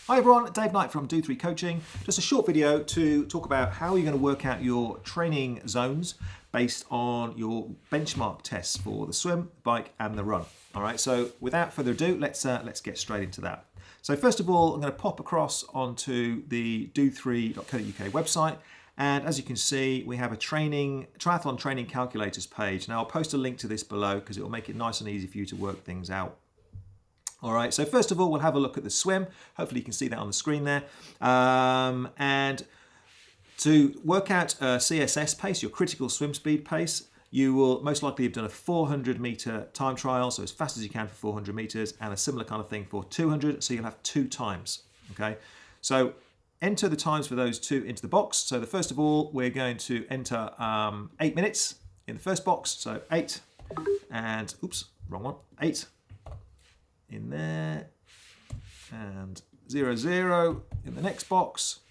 Hi everyone, Dave Knight from Do3 Coaching. Just a short video to talk about how you're going to work out your training zones based on your benchmark tests for the swim, bike and the run. All right, so without further ado, let's get straight into that. So first of all, I'm going to pop across onto the do3.co.uk website. And as you can see, we have a triathlon training calculators page. Now I'll post a link to this below because it will make it nice and easy for you to work things out. All right, so first of all, we'll have a look at the swim. Hopefully you can see that on the screen there. And to work out a CSS pace, your critical swim speed pace, you will most likely have done a 400 meter time trial, so as fast as you can for 400 meters, and a similar kind of thing for 200, so you'll have 2 times, okay? So enter the times for those 2 into the box. So the first of all, we're going to enter 8 minutes in the first box, so 8, and, oops, wrong one, 8. In there, and 0, 0 in the next box,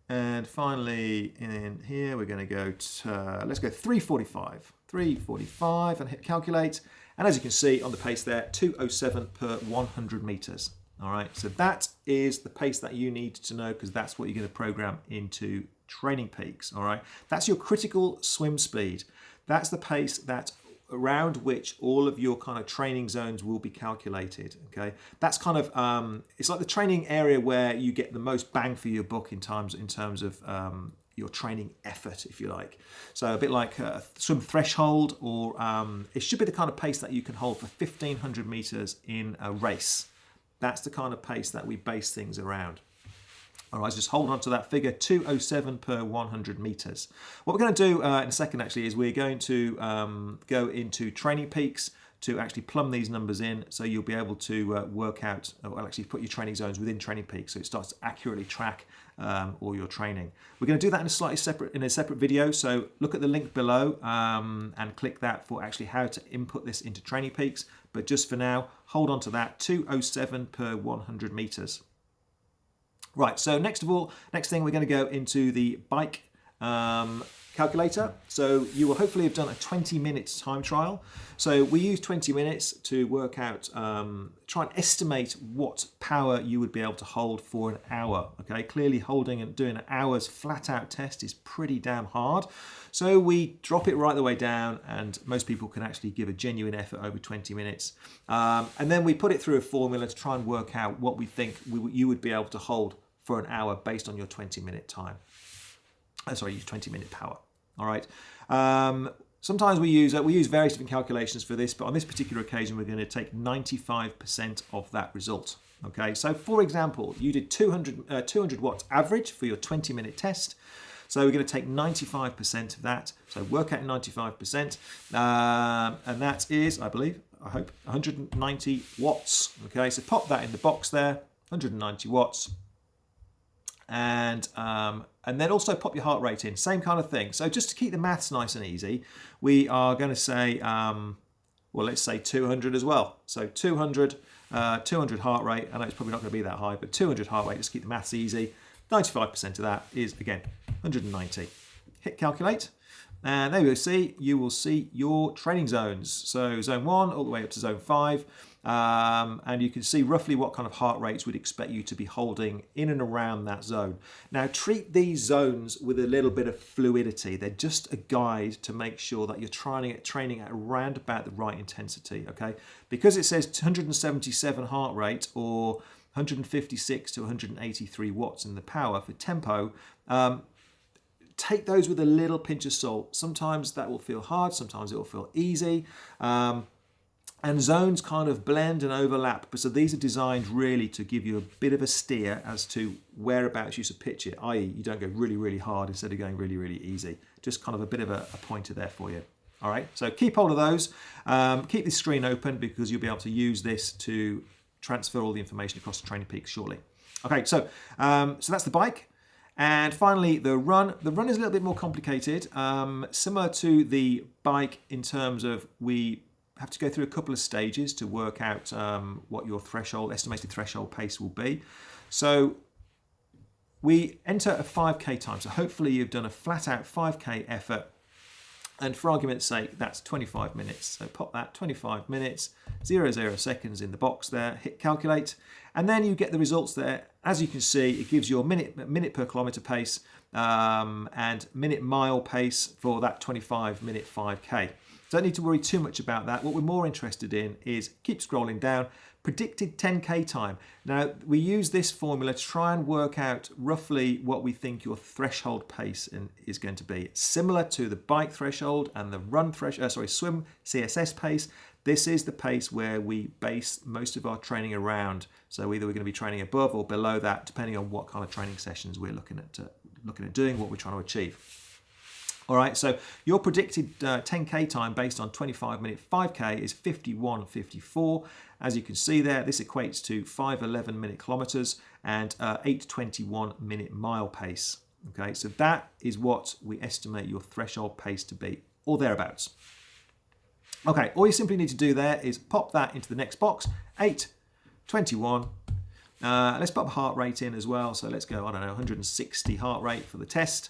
and finally in here we're going to go to, let's go 3:45 and hit calculate, and as you can see on the pace there, 2:07 per 100 meters. All right, so that is the pace that you need to know, because that's what you're going to program into Training Peaks. All right, that's your critical swim speed. That's the pace that around which all of your kind of training zones will be calculated. Okay, that's kind of it's like the training area where you get the most bang for your buck in terms of your training effort, if you like. So a bit like a swim threshold, or it should be the kind of pace that you can hold for 1500 meters in a race. That's the kind of pace that we base things around. All right, just hold on to that figure, 2:07 per 100 meters. What we're going to do in a second actually is we're going to go into Training Peaks to actually plumb these numbers in, so you'll be able to work out, or actually put your training zones within Training Peaks, so it starts to accurately track all your training. We're going to do that in a separate video, so look at the link below and click that for actually how to input this into Training Peaks. But just for now, hold on to that, 2:07 per 100 meters. Right, so next thing we're going to go into the bike calculator. So you will hopefully have done a 20-minute time trial. So we use 20 minutes to work out, try and estimate what power you would be able to hold for an hour. Okay, clearly holding and doing an hour's flat out test is pretty damn hard. So we drop it right the way down, and most people can actually give a genuine effort over 20 minutes. And then we put it through a formula to try and work out what we think you would be able to hold for an hour based on your 20-minute time. Sorry, your 20-minute power. All right. Sometimes we use various different calculations for this, but on this particular occasion, we're going to take 95% of that result. Okay. So, for example, you did 200 watts average for your 20-minute test. So we're going to take 95% of that. So work out 95%, and that is, I hope, 190 watts. Okay. So pop that in the box there, 190 watts. And then also pop your heart rate in, same kind of thing. So just to keep the maths nice and easy, we are going to say, well, let's say 200 as well. So 200 heart rate. I know it's probably not going to be that high, but 200 heart rate, just keep the maths easy. 95% of that is, again, 190. Hit calculate. And there you will see your training zones. So zone 1 all the way up to zone 5. And you can see roughly what kind of heart rates we'd expect you to be holding in and around that zone. Now treat these zones with a little bit of fluidity. They're just a guide to make sure that you're training at around about the right intensity, okay? Because it says 177 heart rate or 156 to 183 watts in the power for tempo, take those with a little pinch of salt. Sometimes that will feel hard, sometimes it will feel easy. And zones kind of blend and overlap. So these are designed really to give you a bit of a steer as to whereabouts you should pitch it, i.e. you don't go really, really hard instead of going really, really easy. Just kind of a bit of a pointer there for you. All right, so keep hold of those. Keep this screen open because you'll be able to use this to transfer all the information across the Training Peaks shortly. Okay, so that's the bike. And finally, the run. The run is a little bit more complicated. Similar to the bike in terms of we have to go through a couple of stages to work out what your estimated threshold pace will be. So we enter a 5K time. So hopefully you've done a flat out 5K effort And for argument's sake, that's 25 minutes. So pop that 25 minutes, 00 seconds in the box there, hit calculate, and then you get the results there. As you can see, it gives you a minute per kilometre pace and minute mile pace for that 25-minute 5K. Don't need to worry too much about that. What we're more interested in is keep scrolling down. Predicted 10K time. Now, we use this formula to try and work out roughly what we think your threshold pace is going to be. Similar to the bike threshold and the swim CSS pace. This is the pace where we base most of our training around. So either we're going to be training above or below that, depending on what kind of training sessions we're looking at doing, what we're trying to achieve. All right, so your predicted 10K time based on 25-minute 5K is 51:54. As you can see there, this equates to 5:11 kilometers and 8:21 mile pace. Okay, so that is what we estimate your threshold pace to be, or thereabouts. Okay, all you simply need to do there is pop that into the next box, 8:21. Let's pop heart rate in as well. So let's go, 160 heart rate for the test.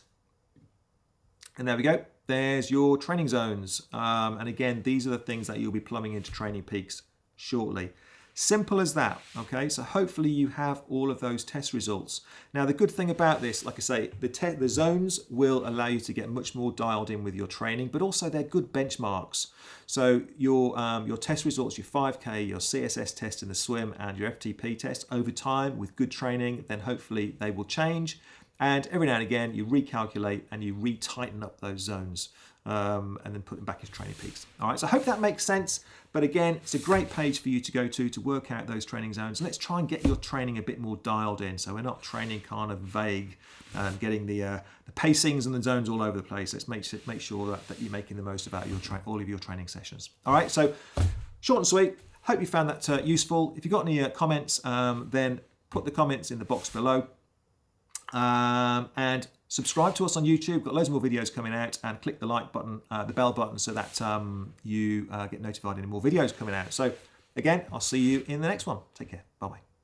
And there we go. There's your training zones. And again, these are the things that you'll be plumbing into Training Peaks shortly. Simple as that, okay? So hopefully you have all of those test results. Now, the good thing about this, like I say, the zones will allow you to get much more dialed in with your training, but also they're good benchmarks. So your test results, your 5K, your CSS test in the swim, and your FTP test over time with good training, then hopefully they will change. And every now and again, you recalculate and you retighten up those zones and then put them back as Training Peaks. All right, so I hope that makes sense. But again, it's a great page for you to go to work out those training zones. Let's try and get your training a bit more dialed in. So we're not training kind of vague, getting the pacings and the zones all over the place. Let's make sure that you're making the most about all of your training sessions. All right, so short and sweet. Hope you found that useful. If you've got any comments, then put the comments in the box below. And subscribe to us on YouTube. We've got loads more videos coming out, and click the like button, the bell button, so that you get notified any more videos coming out. So again, I'll see you in the next one. Take care. Bye-bye.